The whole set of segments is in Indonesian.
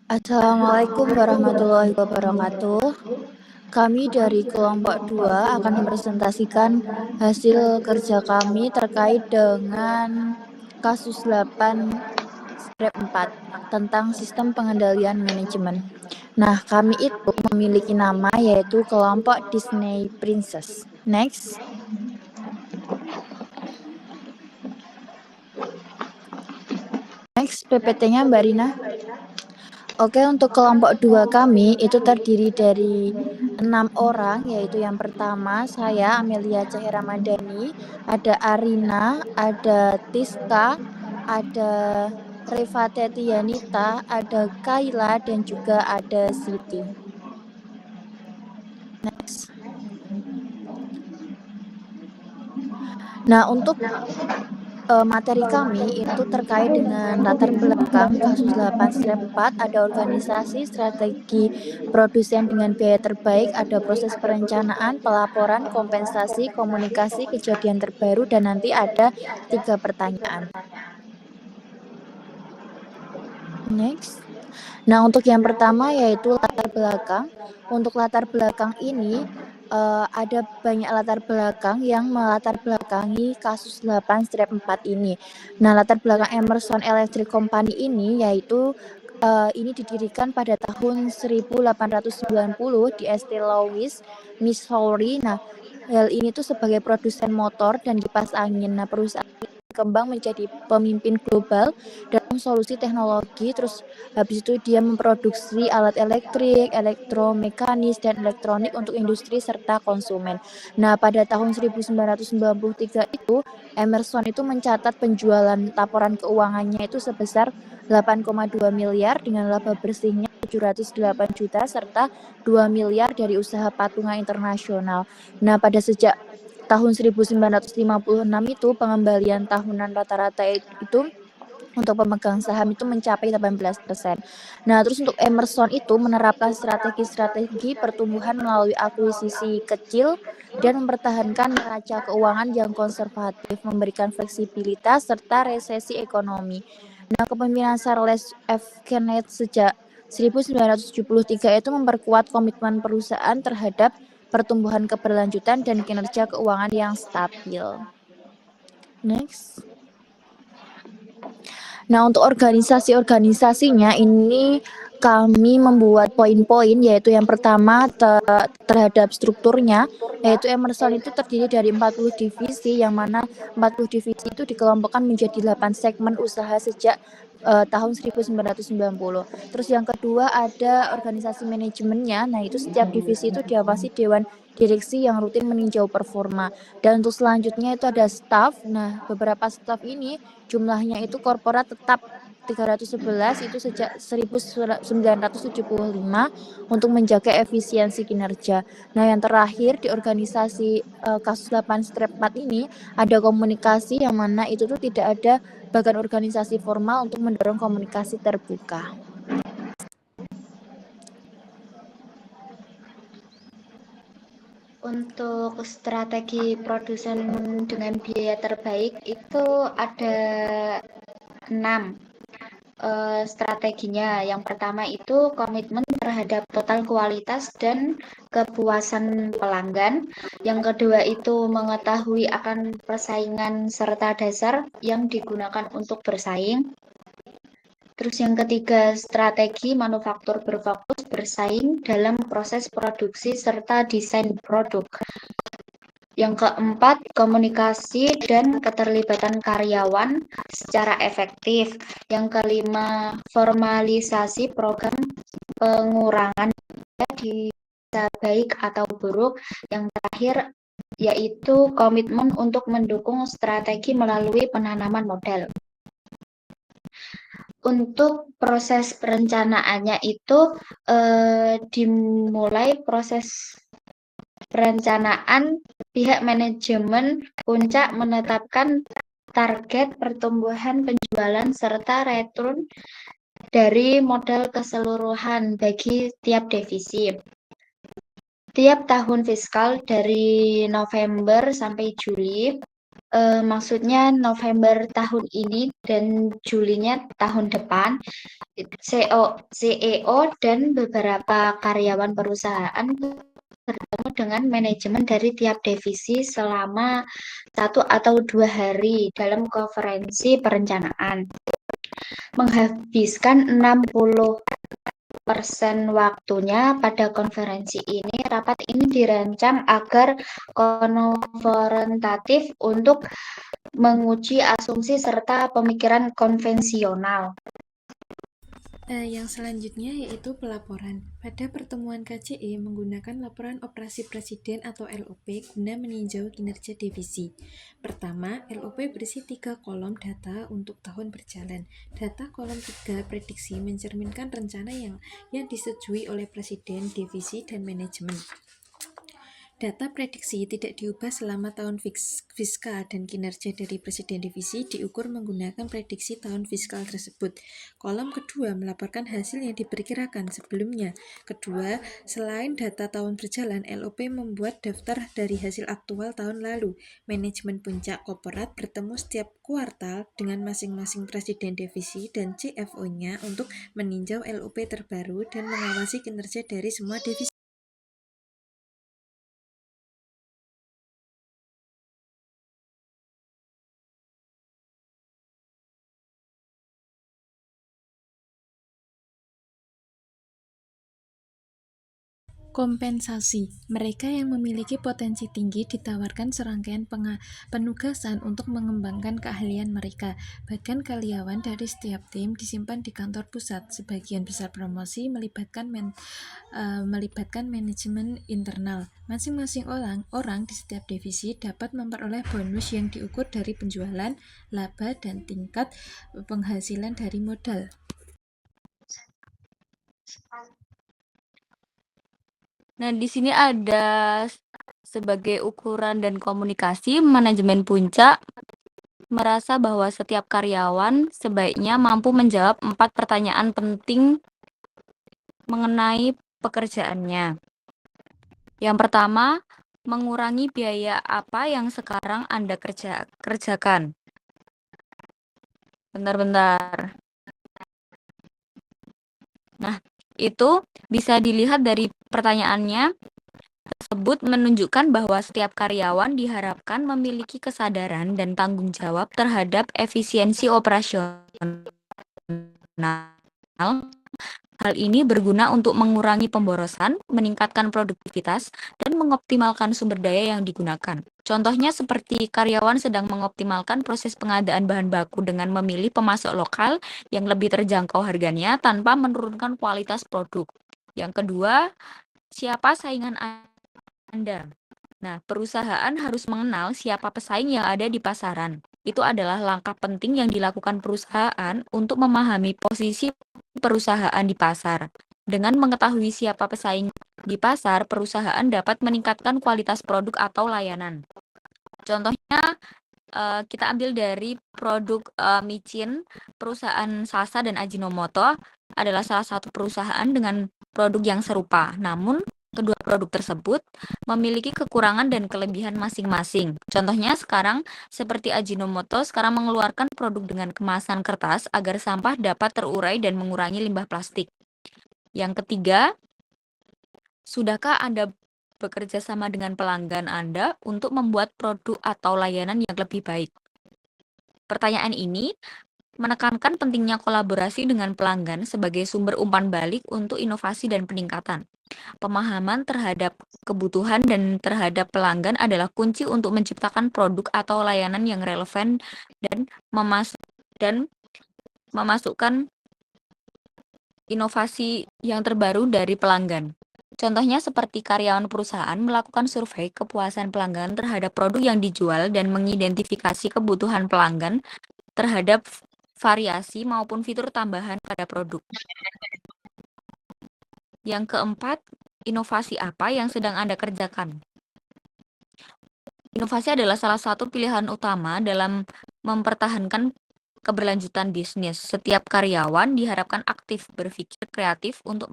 Assalamualaikum warahmatullahi wabarakatuh. Kami dari kelompok 2 akan mempresentasikan hasil kerja kami terkait dengan kasus 8/4 tentang sistem pengendalian manajemen. Nah, kami itu memiliki nama yaitu kelompok Disney Princess. Next. Next, PPT-nya Mbak Rina. Oke, untuk kelompok 2 kami itu terdiri dari 6 orang, yaitu yang pertama saya Amelia Cahya Ramadhani, ada Arina, ada Tiska, ada Reva Tetianita, ada Kayla, dan juga ada Siti. Next. Nah, untuk materi kami itu terkait dengan latar belakang kasus 8/4, ada organisasi, strategi produsen dengan biaya terbaik, ada proses perencanaan, pelaporan, kompensasi, komunikasi, kejadian terbaru, dan nanti ada 3 pertanyaan. Next. Nah, untuk yang pertama yaitu latar belakang. Untuk latar belakang ini ada banyak latar belakang yang melatar belakangi kasus 8/4 ini. Nah, latar belakang Emerson Electric Company ini yaitu ini didirikan pada tahun 1890 di St. Louis, Missouri. Nah, hal ini tuh sebagai produsen motor dan kipas angin. Nah, perusahaan berkembang menjadi pemimpin global dalam solusi teknologi. Terus habis itu dia memproduksi alat elektrik, elektromekanis, dan elektronik untuk industri serta konsumen. Nah, pada tahun 1993 itu Emerson itu mencatat penjualan laporan keuangannya itu sebesar 8,2 miliar dengan laba bersihnya 708 juta serta 2 miliar dari usaha patungan internasional. Nah, pada sejak tahun 1956 itu pengembalian tahunan rata-rata itu untuk pemegang saham itu mencapai 18%. Nah, terus untuk Emerson itu menerapkan strategi-strategi pertumbuhan melalui akuisisi kecil dan mempertahankan neraca keuangan yang konservatif, memberikan fleksibilitas serta resesi ekonomi. Nah, kepemimpinan Charles F. Kennedy sejak 1973 itu memperkuat komitmen perusahaan terhadap pertumbuhan keberlanjutan dan kinerja keuangan yang stabil. Next. Nah, untuk organisasi-organisasinya ini kami membuat poin-poin, yaitu yang pertama terhadap strukturnya, yaitu Emerson itu terdiri dari 40 divisi, yang mana 40 divisi itu dikelompokkan menjadi 8 segmen usaha sejak tahun 1990. Terus yang kedua ada organisasi manajemennya. Nah, itu setiap divisi itu diawasi dewan direksi yang rutin meninjau performa. Dan untuk selanjutnya itu ada staff. Nah, beberapa staff ini jumlahnya itu korporat tetap 311 itu sejak 1975 untuk menjaga efisiensi kinerja. Nah, yang terakhir di organisasi kasus 8/4 ini ada komunikasi, yang mana itu tuh tidak ada bagian organisasi formal untuk mendorong komunikasi terbuka. Untuk strategi produsen dengan biaya terbaik itu ada 6 strateginya. Yang pertama itu komitmen terhadap total kualitas dan kepuasan pelanggan. Yang kedua itu mengetahui akan persaingan serta dasar yang digunakan untuk bersaing. Terus yang ketiga, strategi manufaktur berfokus bersaing dalam proses produksi serta desain produk. Yang keempat, komunikasi dan keterlibatan karyawan secara efektif. Yang kelima, formalisasi program pengurangan bisa baik atau buruk. Yang terakhir, yaitu komitmen untuk mendukung strategi melalui penanaman modal. Untuk proses perencanaannya itu dimulai proses perencanaan, pihak manajemen puncak menetapkan target pertumbuhan penjualan serta return dari modal keseluruhan bagi tiap divisi. Tiap tahun fiskal dari November sampai Juli Maksudnya November tahun ini dan Julinya tahun depan, CEO dan beberapa karyawan perusahaan bertemu dengan manajemen dari tiap divisi selama 1 atau 2 hari dalam konferensi perencanaan. Menghabiskan 60% waktunya pada konferensi ini. Rapat ini dirancang agar konfrontatif untuk menguji asumsi serta pemikiran konvensional. Yang selanjutnya yaitu pelaporan. Pada pertemuan KCE menggunakan laporan operasi presiden atau LOP guna meninjau kinerja divisi. Pertama, LOP berisi 3 kolom data untuk tahun berjalan. Data kolom 3 prediksi mencerminkan rencana yang disetujui oleh presiden, divisi, dan manajemen. Data prediksi tidak diubah selama tahun fiskal dan kinerja dari presiden divisi diukur menggunakan prediksi tahun fiskal tersebut. Kolom kedua melaporkan hasil yang diperkirakan sebelumnya. Kedua, selain data tahun berjalan, LOP membuat daftar dari hasil aktual tahun lalu. Manajemen puncak korporat bertemu setiap kuartal dengan masing-masing presiden divisi dan CFO-nya untuk meninjau LOP terbaru dan mengawasi kinerja dari semua divisi. Kompensasi. Mereka yang memiliki potensi tinggi ditawarkan serangkaian penugasan untuk mengembangkan keahlian mereka. Bahkan karyawan dari setiap tim disimpan di kantor pusat. Sebagian besar promosi melibatkan manajemen internal. Masing-masing orang di setiap divisi dapat memperoleh bonus yang diukur dari penjualan, laba, dan tingkat penghasilan dari modal. Nah, di sini ada sebagai ukuran dan komunikasi, manajemen puncak merasa bahwa setiap karyawan sebaiknya mampu menjawab 4 pertanyaan penting mengenai pekerjaannya. Yang pertama, mengurangi biaya apa yang sekarang Anda kerjakan. Bentar. Nah, itu bisa dilihat dari pertanyaannya tersebut menunjukkan bahwa setiap karyawan diharapkan memiliki kesadaran dan tanggung jawab terhadap efisiensi operasional. Hal ini berguna untuk mengurangi pemborosan, meningkatkan produktivitas, dan mengoptimalkan sumber daya yang digunakan. Contohnya seperti karyawan sedang mengoptimalkan proses pengadaan bahan baku dengan memilih pemasok lokal yang lebih terjangkau harganya tanpa menurunkan kualitas produk. Yang kedua, siapa saingan Anda? Nah, perusahaan harus mengenal siapa pesaing yang ada di pasaran. Itu adalah langkah penting yang dilakukan perusahaan untuk memahami posisi perusahaan di pasar. Dengan mengetahui siapa pesaing di pasar, perusahaan dapat meningkatkan kualitas produk atau layanan. Contohnya, kita ambil dari produk micin, perusahaan Sasa dan Ajinomoto adalah salah satu perusahaan dengan produk yang serupa. Namun, kedua produk tersebut memiliki kekurangan dan kelebihan masing-masing. Contohnya sekarang, seperti Ajinomoto sekarang mengeluarkan produk dengan kemasan kertas agar sampah dapat terurai dan mengurangi limbah plastik. Yang ketiga, sudahkah Anda bekerja sama dengan pelanggan Anda untuk membuat produk atau layanan yang lebih baik? Pertanyaan ini menekankan pentingnya kolaborasi dengan pelanggan sebagai sumber umpan balik untuk inovasi dan peningkatan. Pemahaman terhadap kebutuhan dan terhadap pelanggan adalah kunci untuk menciptakan produk atau layanan yang relevan dan memasukkan inovasi yang terbaru dari pelanggan. Contohnya seperti karyawan perusahaan melakukan survei kepuasan pelanggan terhadap produk yang dijual dan mengidentifikasi kebutuhan pelanggan terhadap variasi maupun fitur tambahan pada produk. Yang keempat, inovasi apa yang sedang Anda kerjakan? Inovasi adalah salah satu pilihan utama dalam mempertahankan keberlanjutan bisnis. Setiap karyawan diharapkan aktif berpikir kreatif untuk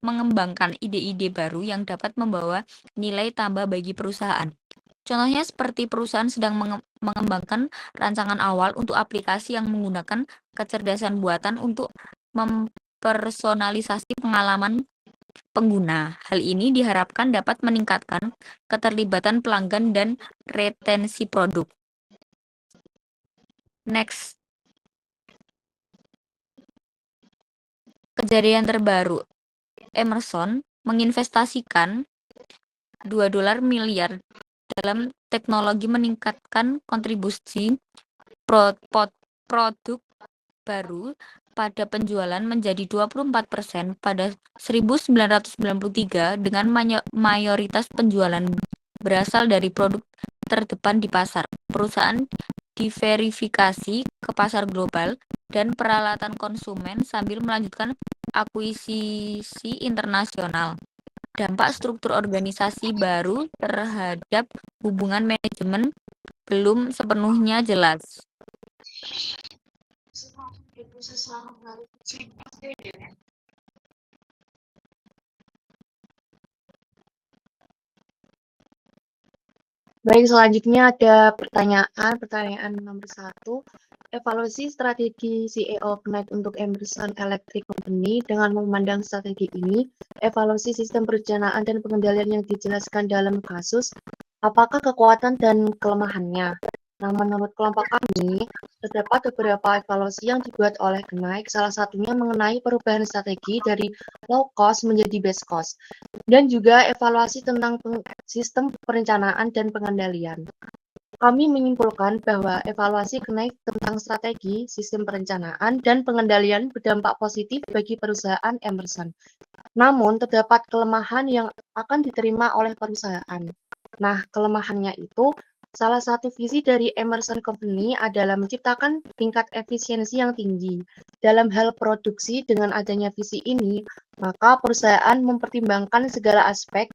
mengembangkan ide-ide baru yang dapat membawa nilai tambah bagi perusahaan. Contohnya seperti perusahaan sedang mengembangkan rancangan awal untuk aplikasi yang menggunakan kecerdasan buatan untuk mempersonalisasi pengalaman pengguna. Hal ini diharapkan dapat meningkatkan keterlibatan pelanggan dan retensi produk. Next. Kejadian terbaru. Emerson menginvestasikan $2 miliar dalam teknologi meningkatkan kontribusi produk baru pada penjualan menjadi 24% pada 1993 dengan mayoritas penjualan berasal dari produk terdepan di pasar. Perusahaan diverifikasi ke pasar global dan peralatan konsumen sambil melanjutkan akuisisi internasional. Dampak struktur organisasi baru terhadap hubungan manajemen belum sepenuhnya jelas. Baik, selanjutnya ada pertanyaan nomor 1. Evaluasi strategi CEO Connect untuk Emerson Electric Company. Dengan memandang strategi ini, evaluasi sistem perencanaan dan pengendalian yang dijelaskan dalam kasus, apakah kekuatan dan kelemahannya? Nah, menurut kelompok kami, terdapat beberapa evaluasi yang dibuat oleh Connect, salah satunya mengenai perubahan strategi dari low cost menjadi best cost, dan juga evaluasi tentang sistem perencanaan dan pengendalian. Kami menyimpulkan bahwa evaluasi Connect tentang strategi, sistem perencanaan, dan pengendalian berdampak positif bagi perusahaan Emerson. Namun, terdapat kelemahan yang akan diterima oleh perusahaan. Nah, kelemahannya itu, salah satu visi dari Emerson Company adalah menciptakan tingkat efisiensi yang tinggi. Dalam hal produksi, dengan adanya visi ini, maka perusahaan mempertimbangkan segala aspek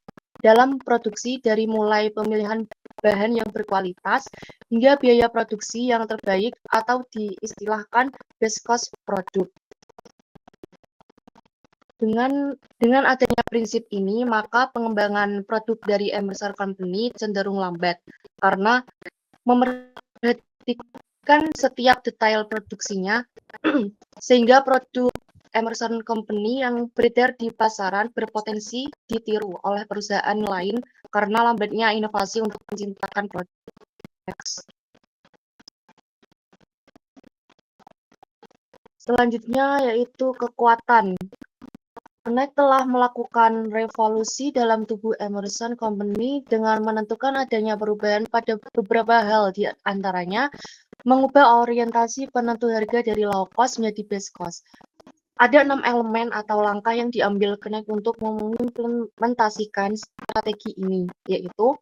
dalam produksi dari mulai pemilihan bahan yang berkualitas hingga biaya produksi yang terbaik atau diistilahkan best cost produk. Dengan adanya prinsip ini, maka pengembangan produk dari Emerson Company cenderung lambat karena memperhatikan setiap detail produksinya sehingga produk Emerson Company yang beredar di pasaran berpotensi ditiru oleh perusahaan lain karena lambatnya inovasi untuk menciptakan produk. Selanjutnya yaitu kekuatan. Connect telah melakukan revolusi dalam tubuh Emerson Company dengan menentukan adanya perubahan pada beberapa hal, di antaranya mengubah orientasi penentu harga dari low cost menjadi best cost. Ada 6 elemen atau langkah yang diambil Connect untuk mengimplementasikan strategi ini, yaitu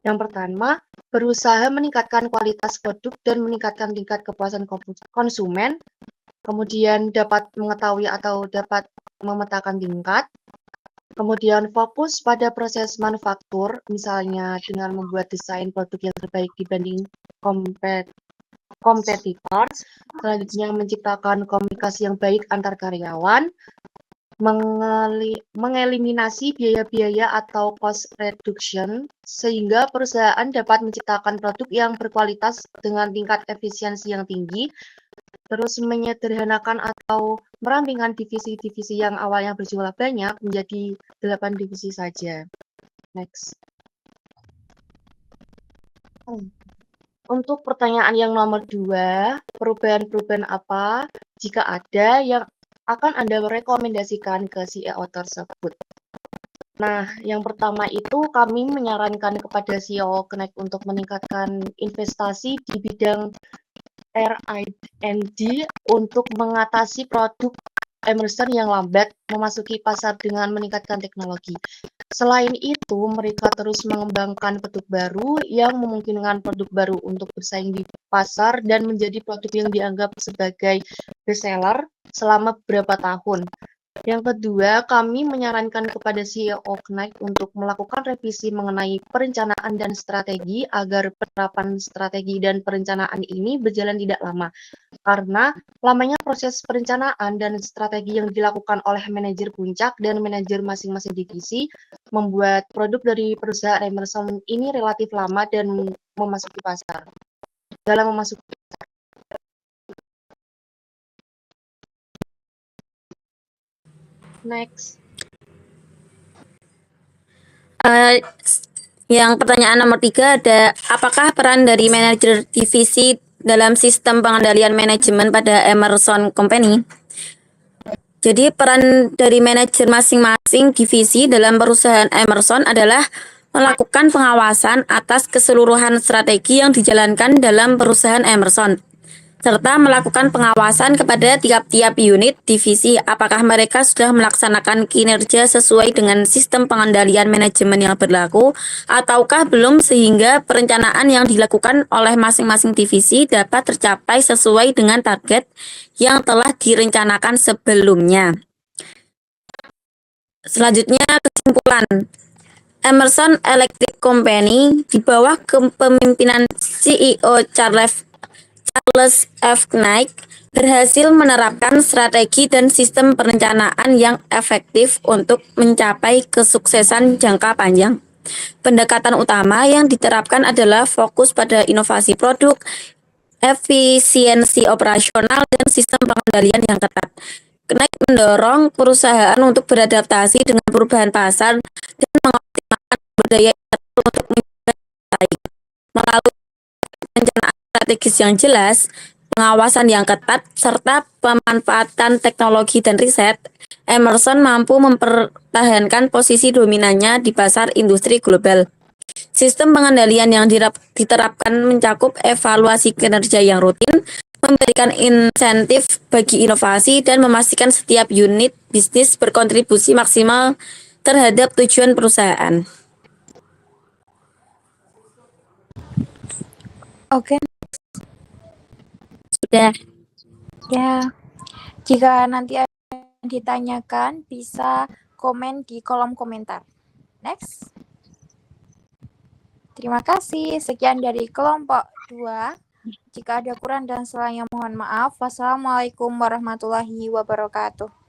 yang pertama, berusaha meningkatkan kualitas produk dan meningkatkan tingkat kepuasan konsumen. Kemudian dapat mengetahui atau dapat memetakan tingkat. Kemudian fokus pada proses manufaktur, misalnya dengan membuat desain produk yang terbaik dibanding kompetitor. Selanjutnya menciptakan komunikasi yang baik antar karyawan. Mengeliminasi biaya-biaya atau cost reduction sehingga perusahaan dapat menciptakan produk yang berkualitas dengan tingkat efisiensi yang tinggi. Terus menyederhanakan atau merampingkan divisi-divisi yang awalnya berjumlah banyak menjadi 8 divisi saja. Next. Untuk pertanyaan yang nomor 2, perubahan-perubahan apa, jika ada, yang akan Anda rekomendasikan ke CEO tersebut? Nah, yang pertama itu kami menyarankan kepada CEO Connect untuk meningkatkan investasi di bidang R&D untuk mengatasi produk Emerson yang lambat memasuki pasar dengan meningkatkan teknologi. Selain itu, mereka terus mengembangkan produk baru yang memungkinkan produk baru untuk bersaing di pasar dan menjadi produk yang dianggap sebagai bestseller selama beberapa tahun. Yang kedua, kami menyarankan kepada CEO Knight untuk melakukan revisi mengenai perencanaan dan strategi agar penerapan strategi dan perencanaan ini berjalan tidak lama. Karena lamanya proses perencanaan dan strategi yang dilakukan oleh manajer puncak dan manajer masing-masing divisi membuat produk dari perusahaan Emerson ini relatif lama dan memasuki pasar. Dalam memasuki next. Yang pertanyaan nomor 3 ada, apakah peran dari manajer divisi dalam sistem pengendalian manajemen pada Emerson Company? Jadi peran dari manajer masing-masing divisi dalam perusahaan Emerson adalah melakukan pengawasan atas keseluruhan strategi yang dijalankan dalam perusahaan Emerson, serta melakukan pengawasan kepada tiap-tiap unit divisi apakah mereka sudah melaksanakan kinerja sesuai dengan sistem pengendalian manajemen yang berlaku ataukah belum, sehingga perencanaan yang dilakukan oleh masing-masing divisi dapat tercapai sesuai dengan target yang telah direncanakan sebelumnya. Selanjutnya, kesimpulan. Emerson Electric Company di bawah kepemimpinan CEO Charles F. Knight berhasil menerapkan strategi dan sistem perencanaan yang efektif untuk mencapai kesuksesan jangka panjang. Pendekatan utama yang diterapkan adalah fokus pada inovasi produk, efisiensi operasional, dan sistem pengendalian yang ketat. Knight mendorong perusahaan untuk beradaptasi dengan perubahan pasar dan mengoptimalkan sumber daya untuk mencapai melalui perencanaan strategis yang jelas, pengawasan yang ketat, serta pemanfaatan teknologi dan riset. Emerson mampu mempertahankan posisi dominannya di pasar industri global. Sistem pengendalian yang diterapkan mencakup evaluasi kinerja yang rutin, memberikan insentif bagi inovasi, dan memastikan setiap unit bisnis berkontribusi maksimal terhadap tujuan perusahaan. Oke, Sudah. ya. Jika nanti ada yang ditanyakan, bisa komen di kolom komentar. Next. Terima kasih. Sekian dari kelompok 2. Jika ada kurang dan salahnya mohon maaf. Wassalamualaikum warahmatullahi wabarakatuh.